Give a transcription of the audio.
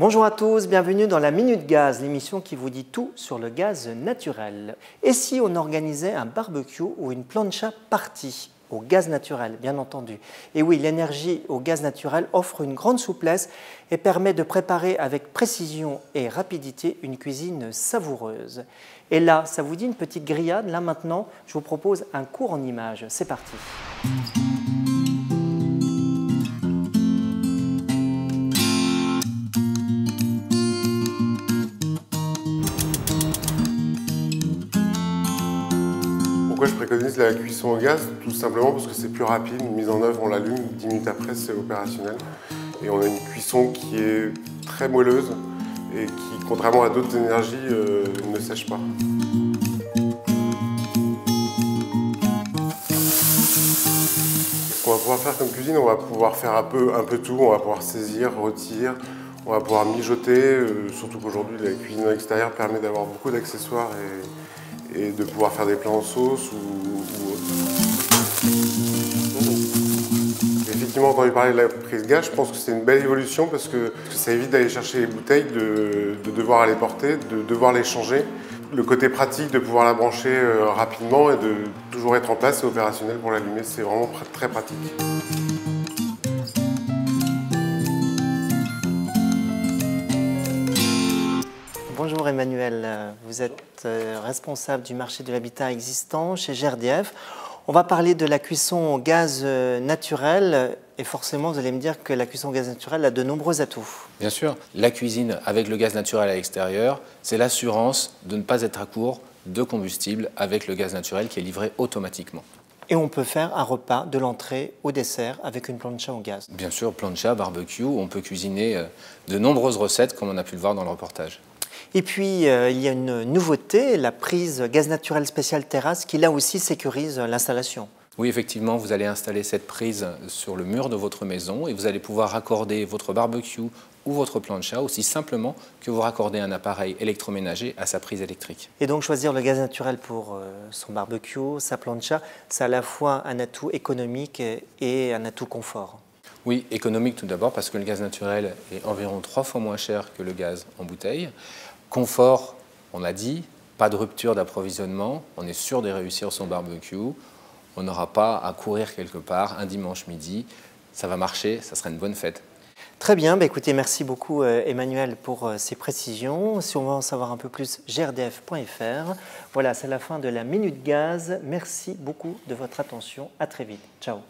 Bonjour à tous, bienvenue dans la Minute Gaz, l'émission qui vous dit tout sur le gaz naturel. Et si on organisait un barbecue ou une plancha party au gaz naturel, bien entendu? Et oui, l'énergie au gaz naturel offre une grande souplesse et permet de préparer avec précision et rapidité une cuisine savoureuse. Et là, ça vous dit une petite grillade? Là maintenant, je vous propose un cours en images. C'est parti. Pourquoi je préconise la cuisson au gaz? Tout simplement parce que c'est plus rapide, une mise en œuvre, on l'allume, 10 minutes après c'est opérationnel. Et on a une cuisson qui est très moelleuse et qui, contrairement à d'autres énergies, ne sèche pas. Ce qu'on va pouvoir faire comme cuisine, on va pouvoir faire un peu tout, on va pouvoir saisir, rôtir, on va pouvoir mijoter, surtout qu'aujourd'hui la cuisine à l'extérieur permet d'avoir beaucoup d'accessoires et de pouvoir faire des plats en sauce ou autre. Effectivement, entendu parler de la prise gaz, je pense que c'est une belle évolution parce que ça évite d'aller chercher les bouteilles, de devoir les porter, de devoir les changer. Le côté pratique de pouvoir la brancher rapidement et de toujours être en place et opérationnel pour l'allumer, c'est vraiment très pratique. Bonjour Emmanuel, vous êtes responsable du marché de l'habitat existant chez GRDF. On va parler de la cuisson au gaz naturel et forcément vous allez me dire que la cuisson au gaz naturel a de nombreux atouts. Bien sûr, la cuisine avec le gaz naturel à l'extérieur, c'est l'assurance de ne pas être à court de combustible avec le gaz naturel qui est livré automatiquement. Et on peut faire un repas de l'entrée au dessert avec une plancha au gaz. Bien sûr, plancha, barbecue, on peut cuisiner de nombreuses recettes comme on a pu le voir dans le reportage. Et puis, il y a une nouveauté, la prise gaz naturel spécial terrasse qui là aussi sécurise l'installation. Oui, effectivement, vous allez installer cette prise sur le mur de votre maison et vous allez pouvoir raccorder votre barbecue ou votre plancha aussi simplement que vous raccordez un appareil électroménager à sa prise électrique. Et donc choisir le gaz naturel pour son barbecue, sa plancha, c'est à la fois un atout économique et un atout confort. Oui, économique tout d'abord parce que le gaz naturel est environ 3 fois moins cher que le gaz en bouteille. Confort, on l'a dit, pas de rupture d'approvisionnement, on est sûr de réussir son barbecue, on n'aura pas à courir quelque part un dimanche midi, ça va marcher, ça sera une bonne fête. Très bien, bah écoutez, merci beaucoup Emmanuel pour ces précisions. Si on veut en savoir un peu plus, grdf.fr. Voilà, c'est la fin de la Minute Gaz. Merci beaucoup de votre attention. À très vite. Ciao.